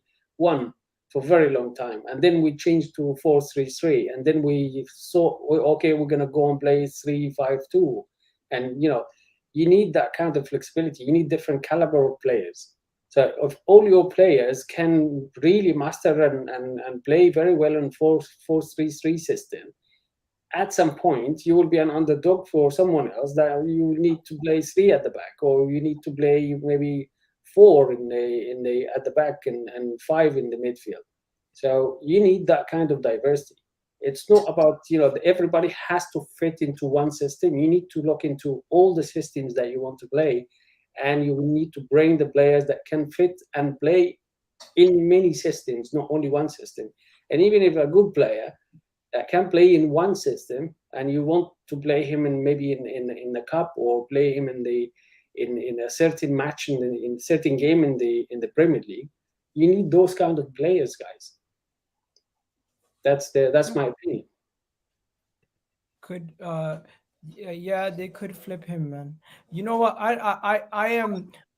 for a very long time, and then we changed to 4-3-3, and then we saw, okay, we're gonna go and play 3-5-2, and you need that kind of flexibility. You need different caliber of players. So if all your players can really master and play very well in 4-3-3 system, at some point you will be an underdog for someone else that you need to play 3 at the back, or you need to play maybe 4 in the at the back and 5 in the midfield. So you need that kind of diversity. It's not about everybody has to fit into one system. You need to look into all the systems that you want to play, and you need to bring the players that can fit and play in many systems, not only one system. And even if a good player that can play in one system, and you want to play him in maybe in the cup, or play him in a certain match in a certain game in the Premier League, you need those kind of players, guys. That's my opinion. Could yeah, they could flip him, man. You know what? I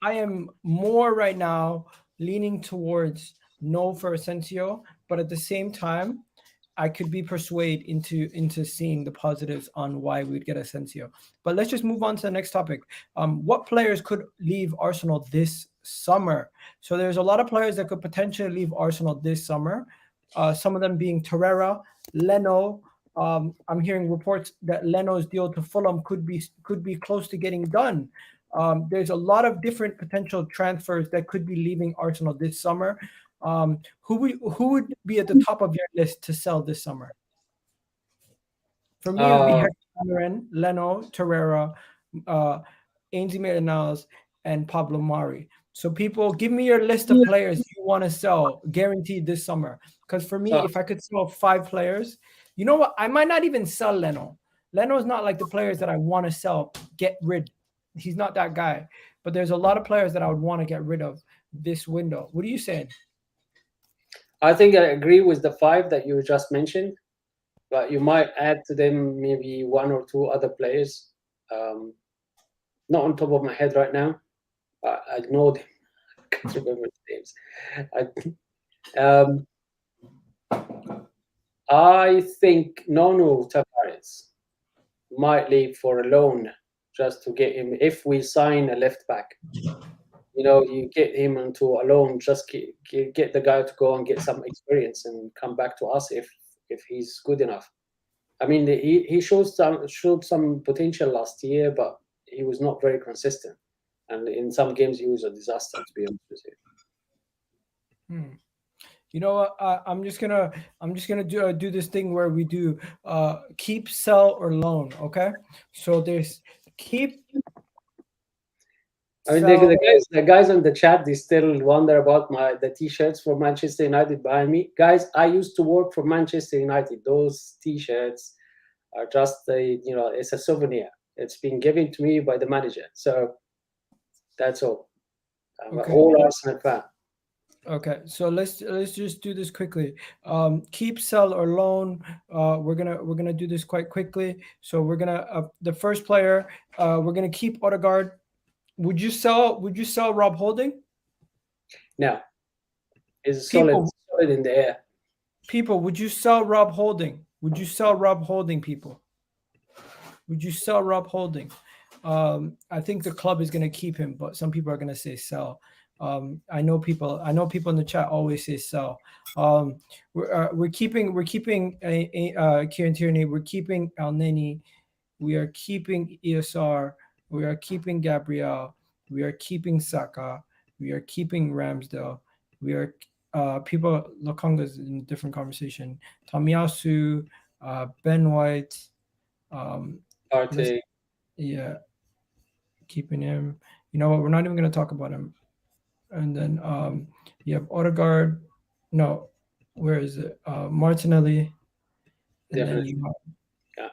am more right now leaning towards no for Asensio, but at the same time, I could be persuaded into seeing the positives on why we'd get Asensio. But let's just move on to the next topic. What players could leave Arsenal this summer? So there's a lot of players that could potentially leave Arsenal this summer. Some of them being Torreira, Leno. I'm hearing reports that Leno's deal to Fulham could be close to getting done. There's a lot of different potential transfers that could be leaving Arsenal this summer. Who would be at the top of your list to sell this summer? For me, it would be Uh, Hector Bellerin, Leno, Torreira, uh, Ainsley Maitland-Niles, and Pablo Mari. So people, give me your list of players you want to sell guaranteed this summer. Because for me, so if I could sell 5 players, you know what? I might not even sell Leno. Leno is not like the players that I want to sell, get rid. He's not that guy. But there's a lot of players that I would want to get rid of this window. What are you saying? I think I agree with the 5 that you just mentioned, but you might add to them maybe 1 or 2 other players. Not on top of my head right now. I know them. I can't remember the names. I think Nono Tavares might leave for a loan just to get him. If we sign a left back, you get him into a loan, just get the guy to go and get some experience and come back to us if he's good enough. I mean, he showed some potential last year, but he was not very consistent, and in some games he was a disaster, to be honest with you. You know what? I'm just gonna do this thing where we do keep, sell, or loan. Okay, so there's keep. I mean, Sell. the guys on the chat, they still wonder about the t-shirts for Manchester United behind me. Guys, I used to work for Manchester United. Those t-shirts are just it's a souvenir. It's been given to me by the manager. So that's all. I'm an all Arsenal fan. Okay, so let's just do this quickly. Keep, sell, or loan. We're gonna do this quite quickly. So we're gonna the first player. We're gonna keep Odegaard. Would you sell Rob Holding? No, it's solid in the air. People, would you sell Rob Holding? Would you sell Rob Holding, people? Would you sell Rob Holding? I think the club is going to keep him, but some people are going to say sell. I know people in the chat always say sell. We're keeping Kieran Tierney. We're keeping El Neni. We are keeping ESR. We are keeping Gabriel. We are keeping Saka. We are keeping Ramsdale. We are people. Lokonga's in a different conversation. Tomiyasu, Ben White. Partey. Yeah, keeping him. You know what? We're not even going to talk about him. And then you have Odegaard. No, where is it? Martinelli. And then you have,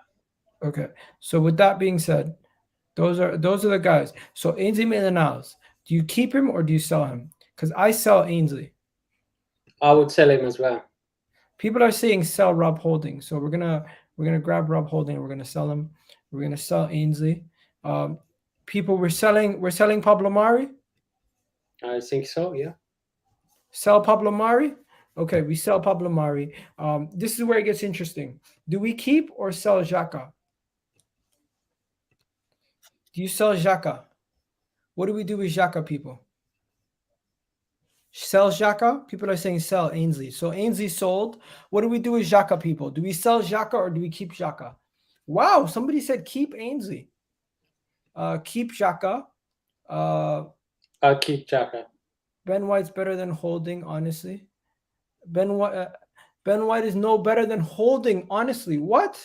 okay. So with that being said, those are the guys. So Ainsley Maitland-Niles, do you keep him or do you sell him? Because I sell Ainsley. I would sell him as well. People are saying sell Rob Holding, so we're gonna grab Rob Holding and we're gonna sell him. We're gonna sell Ainsley. People, we're selling Pablo Mari. I think so. Yeah. Sell Pablo Mari. Okay, we sell Pablo Mari. This is where it gets interesting. Do we keep or sell Xhaka? Do you sell Xhaka? What do we do with Xhaka, people? Sell Xhaka? People are saying sell Ainsley. So Ainsley sold. What do we do with Xhaka, people? Do we sell Xhaka or do we keep Xhaka? Wow, somebody said keep Ainsley. Keep Xhaka. I'll keep Xhaka. Ben White's better than Holding, honestly. Ben White is no better than Holding, honestly. What?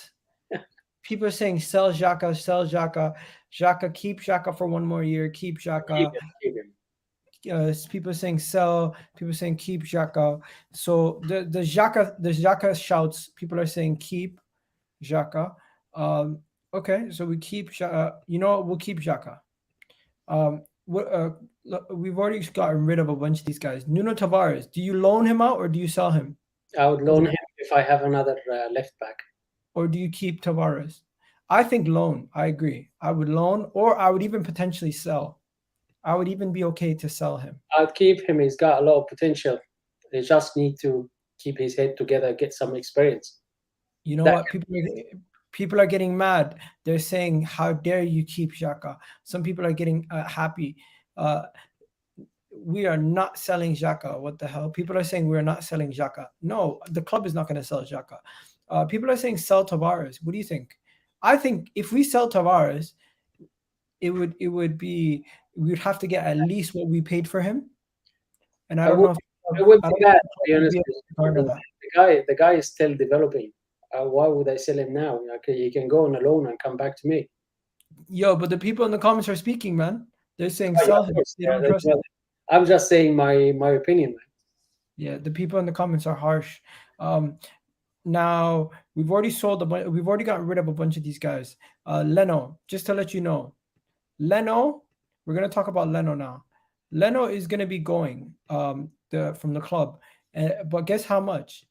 People are saying sell Xhaka, sell Xhaka. Xhaka, keep Xhaka for 1 more year. Keep Xhaka. Keep him. People are saying sell. People are saying keep Xhaka. So the Xhaka shouts. People are saying keep Xhaka. Okay, so we keep Xhaka. You know what? We'll keep Xhaka. We've already gotten rid of a bunch of these guys. Nuno Tavares, do you loan him out or do you sell him? I would loan him if I have another left back. Or do you keep Tavares? I think loan. I agree. I would loan, or I would even potentially sell. I would even be okay to sell him. I'd keep him. He's got a lot of potential. They just need to keep his head together, get some experience. You know what? People are getting mad. They're saying, how dare you keep Xhaka? Some people are getting happy. We are not selling Xhaka. What the hell? People are saying we're not selling Xhaka. No, the club is not going to sell Xhaka. People are saying sell Tavares. What do you think? I think if we sell Tavares, it would be, we'd have to get at least what we paid for him. And I don't know if it would be bad, to be honest. The guy is still developing. why would I sell him now? Okay, he can go on a loan and come back to me. Yo, but the people in the comments are speaking, man. They're saying Yeah, sell of him. course. They Yeah, don't trust him. I'm just saying my opinion, man. Yeah, the people in the comments are harsh. Now we've already sold we've already gotten rid of a bunch of these guys. Leno, just to let you know, Leno, we're gonna talk about Leno now. Leno is gonna be going from the club, but guess how much?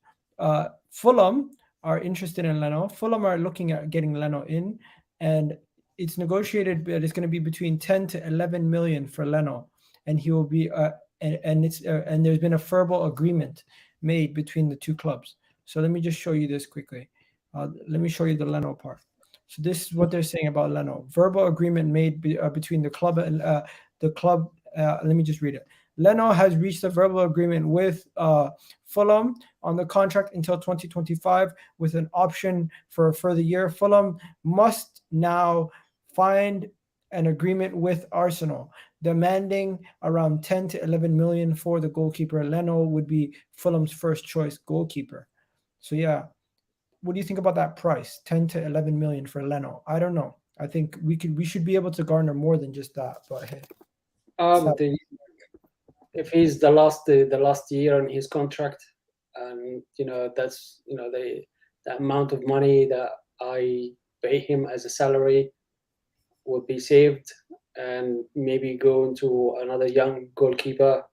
Fulham are interested in Leno. Fulham are looking at getting Leno in, and it's negotiated, but it's going to be between 10 to 11 million for Leno, and he will be and there's been a verbal agreement made between the two clubs. So let me just show you this quickly. Let me show you the Leno part. So this is what they're saying about Leno. Verbal agreement made between the club and the club. Let me just read it. Leno has reached a verbal agreement with Fulham on the contract until 2025 with an option for a further year. Fulham must now find an agreement with Arsenal, demanding around 10 to 11 million for the goalkeeper. Leno would be Fulham's first choice goalkeeper. So yeah, what do you think about that price? 10 to 11 million for Leno. I don't know. I think we should be able to garner more than just that. But hey, if he's the last year on his contract, and that's the amount of money that I pay him as a salary would be saved, and maybe go into another young goalkeeper,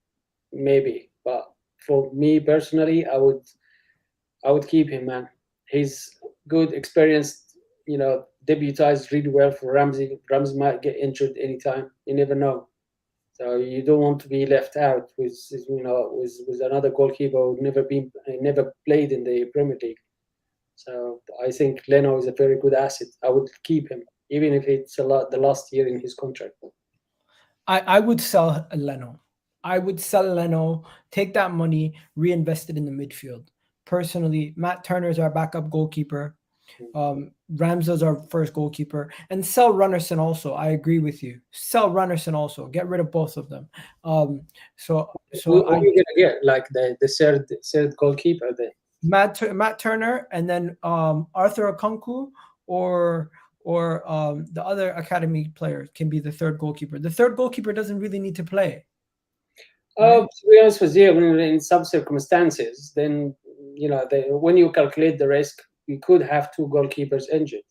maybe. But for me personally, I would keep him, man. He's good, experienced. Debutized really well for Ramsey. Ramsey might get injured anytime. You never know. So you don't want to be left out with another goalkeeper who never played in the Premier League. So I think Leno is a very good asset. I would keep him, even if it's the last year in his contract. I would sell Leno. I would sell Leno, take that money, reinvest it in the midfield. Personally, Matt Turner is our backup goalkeeper. Ramsdale's our first goalkeeper, and sell Runnerson also. I agree with you. Sell Runnerson also. Get rid of both of them. So who are you gonna get? Like the third goalkeeper then? Matt Turner, and then Arthur Okonkwo or the other academy player can be the third goalkeeper. The third goalkeeper doesn't really need to play. Right? To be honest with you, in some circumstances, then when you calculate the risk, you could have two goalkeepers injured.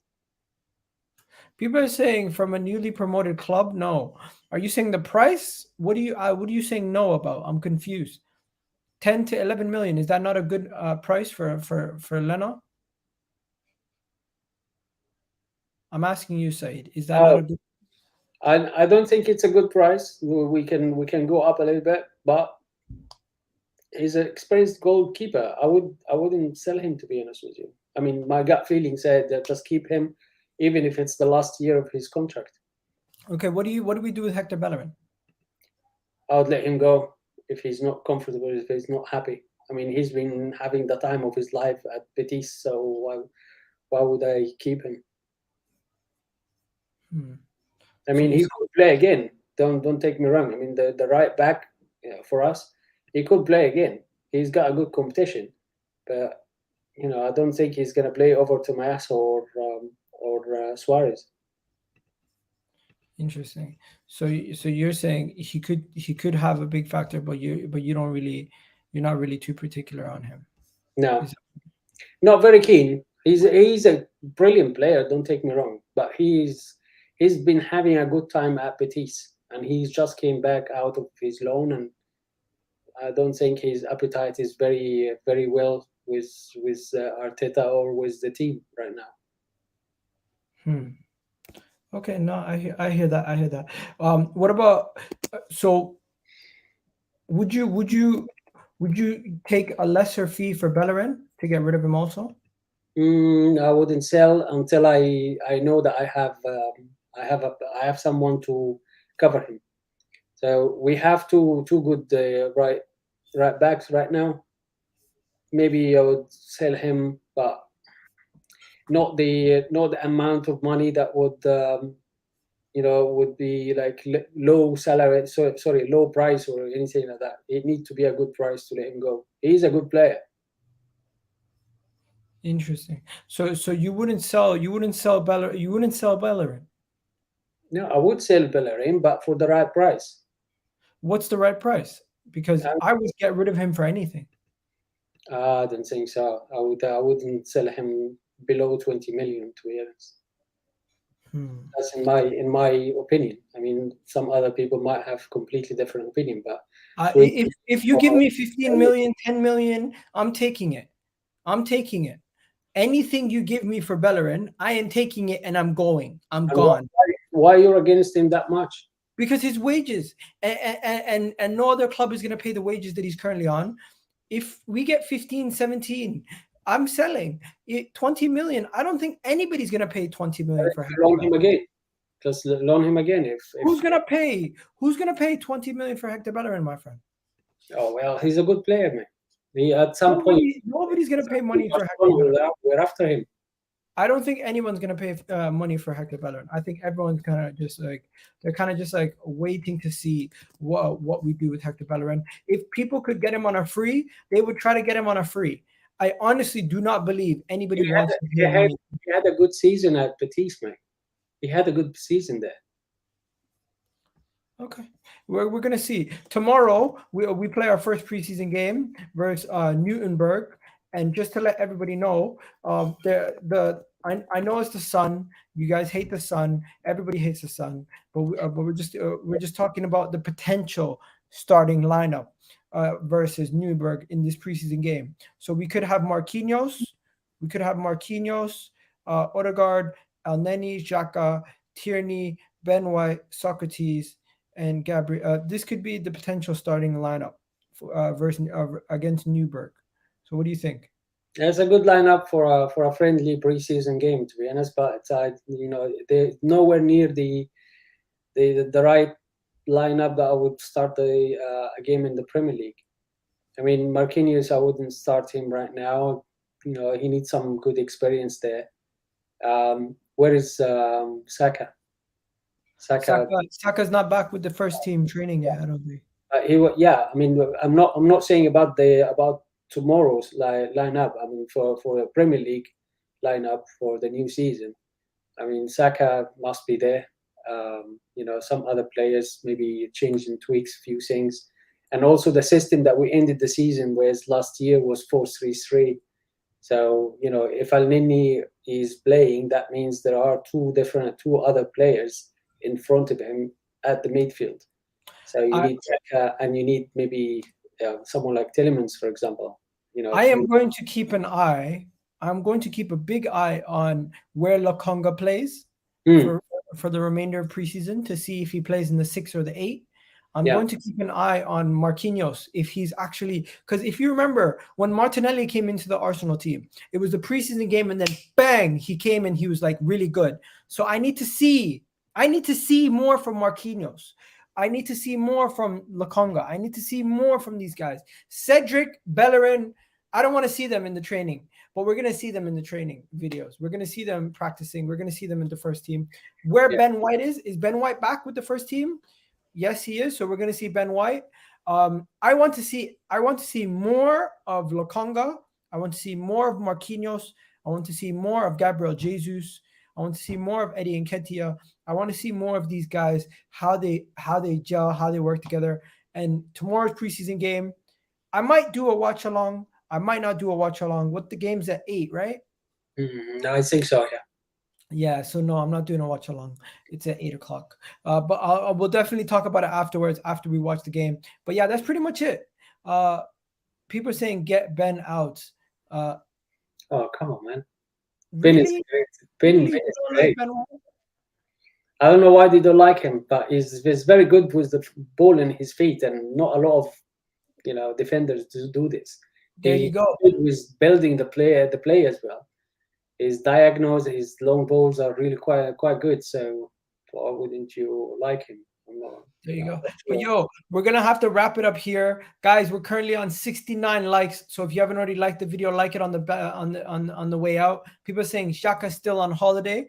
People are saying from a newly promoted club, no. Are you saying the price? What are you saying no about? I'm confused. 10 to 11 million, is that not a good price for Leno? I'm asking you, Sayed. Is that not a good? I don't think it's a good price. We can go up a little bit, but he's an experienced goalkeeper. I wouldn't sell him, to be honest with you. I mean, my gut feeling said that just keep him, even if it's the last year of his contract. Okay, what do we do with Hector Bellerin? I would let him go if he's not comfortable, if he's not happy. I mean, he's been having the time of his life at Betis, so why would I keep him? I mean, he could play again. Don't take me wrong. I mean, the right back for us, he could play again. He's got a good competition, but I don't think he's gonna play over Tomas or Suarez. Interesting. So you're saying he could have a big factor, but you're not really too particular on him. No, not very keen. He's a brilliant player. Don't take me wrong, but he's been having a good time at Betis, and he's just came back out of his loan, and I don't think his appetite is very very well with Arteta or with the team right now. Okay, no, I hear that. What about so? Would you take a lesser fee for Bellerin to get rid of him also? I wouldn't sell until I know that I have someone to cover him. So we have two good right backs right now. Maybe I would sell him, but not the amount of money that would would be like low salary. Sorry, low price or anything like that. It needs to be a good price to let him go. He's a good player. Interesting. So you wouldn't sell Bellerin. No, I would sell Bellerin, but for the right price. What's the right price? Because Um, I would get rid of him for anything. I don't think so. I wouldn't sell him below 20 million, to be honest. Hmm. That's in my opinion. I mean, some other people might have completely different opinion, but 20 If you give me 15 million, 10 million, I'm taking it. I'm taking it. Anything you give me for Bellerin, I am taking it and I'm going. I'm and gone. why you're against him that much? Because his wages and no other club is going to pay the wages that he's currently on. If we get 15, 17, I'm selling it 20 million. I don't think anybody's going to pay 20 million for Hector Loan him Bellerin. again. Just loan him again. If Who's going to pay? Who's going to pay 20 million for Hector Bellerin, my friend? Oh well, he's a good player, man. He at some point Nobody's going to pay money for Hector Bellerin. we're after him. I don't think anyone's going to pay money for Hector Bellerin. I think everyone's kind of just like waiting to see what we do with Hector Bellerin. If people could get him on a free, they would try to get him on a free. I honestly do not believe anybody wants to pay money. He had a good season at Betis, man. He had a good season there. Okay, we're gonna see tomorrow. We play our first preseason game versus Nuremberg, and just to let everybody know, I know it's the sun. You guys hate the sun. Everybody hates the sun, but we're just talking about the potential starting lineup versus Nuremberg in this preseason game. So we could have Marquinhos, Odegaard, Elneny, Xhaka, Tierney, Ben White, Socrates, and Gabriel. This could be the potential starting lineup versus against Nuremberg. So what do you think? It's a good lineup for a friendly preseason game, to be honest. But they're nowhere near the right lineup that I would start a game in the Premier League. I mean, Marquinhos, I wouldn't start him right now. He needs some good experience there. Where is Saka? Saka's not back with the first team training yet. I don't think. I mean, I'm not saying about tomorrow's lineup. I mean, for the Premier League lineup for the new season. I mean, Saka must be there. Some other players maybe change and tweaks a few things, and also the system that we ended the season with last year was 4-3-3. So if Elneny is playing, that means there are two other players in front of him at the midfield. So you need Saka, and you need maybe someone like Tielemans, for example. I am going to keep an eye. I'm going to keep a big eye on where Lokonga plays for the remainder of preseason to see if he plays in the 6 or the 8. I'm going to keep an eye on Marquinhos if he's actually, because if you remember when Martinelli came into the Arsenal team, it was the preseason game, and then bang, he came and he was like really good. So I need to see more from Marquinhos. I need to see more from Lokonga. I need to see more from these guys. Cedric, Bellerin, I don't want to see them in the training, but we're going to see them in the training videos. We're going to see them practicing. We're going to see them in the first team. Where Ben White is Ben White back with the first team? Yes, he is. So we're going to see Ben White. I want to see more of Lokonga. I want to see more of Marquinhos. I want to see more of Gabriel Jesus. I want to see more of Eddie Nketiah. I want to see more of these guys, how they gel, how they work together. And tomorrow's preseason game, I might do a watch along. I might not do a watch along. What, the game's at 8, right? No, I think so. Yeah. Yeah, so no, I'm not doing a watch along. It's at 8 o'clock. But we'll definitely talk about it afterwards after we watch the game. But yeah, that's pretty much it. People are saying get Ben out. Oh, come on, man. Really? Ben is great. Ben is great. Like I don't know why they don't like him, but he's very good with the ball in his feet, and not a lot of defenders do this. There you go. He's building the play as well. His diagonals, his long balls are really quite good. So why wouldn't you like him? There you go. But we're gonna have to wrap it up here, guys. We're currently on 69 likes. So if you haven't already liked the video, like it on the way out. People are saying Xhaka's still on holiday.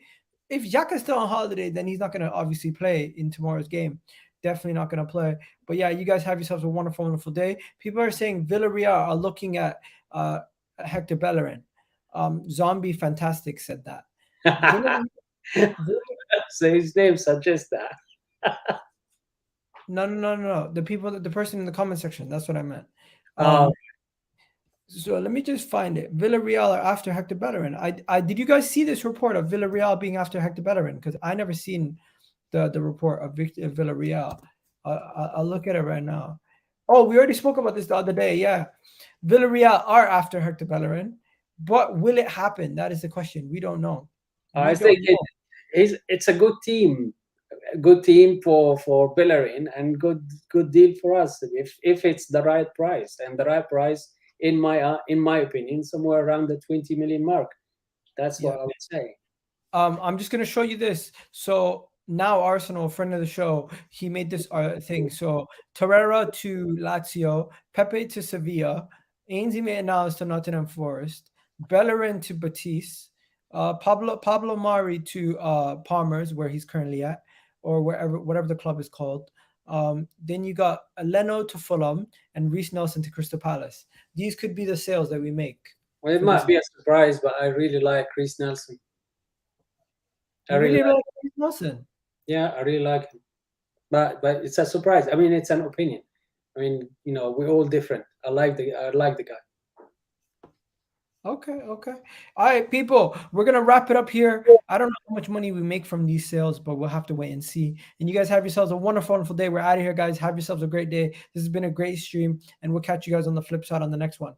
If Xhaka's still on holiday, then he's not gonna obviously play in tomorrow's game. Definitely not gonna play. But yeah, you guys have yourselves a wonderful, wonderful day. People are saying Villarreal are looking at Hector Bellerin. Zombie Fantastic said that. Villa- So his name suggests that. No. The person in the comment section. That's what I meant. Um, So let me just find it. Villarreal are after Hector Bellerin. I did you guys see this report of Villarreal being after Hector Bellerin? Because I never seen the report of Villarreal. I'll look at it right now. Oh, we already spoke about this the other day. Yeah, Villarreal are after Hector Bellerin, but will it happen? That is the question. We don't know. I think it's a good team. A good team for Bellerin, and good deal for us if it's the right price, and the right price in my opinion somewhere around the 20 million mark. That's what I would say. I'm just gonna show you this. So now Arsenal, a friend of the show, he made this thing. So Torreira to Lazio, Pepe to Sevilla, Ainsley Maitland to Nottingham Forest, Bellerin to Betis, Pablo Mari to Palmer's, where he's currently at, or whatever the club is called. Then you got Leno to Fulham and Reece Nelson to Crystal Palace. These could be the sales that we make. Well, it might be a surprise, but I really like Reece Nelson. I really like Reece Nelson. Yeah, I really like him. But it's a surprise. I mean, it's an opinion. I mean, we're all different. I like the guy. Okay. All right, people, we're gonna wrap it up here. I don't know how much money we make from these sales, but we'll have to wait and see. And you guys have yourselves a wonderful day. We're out of here, guys. Have yourselves a great day. This has been a great stream, and we'll catch you guys on the flip side on the next one.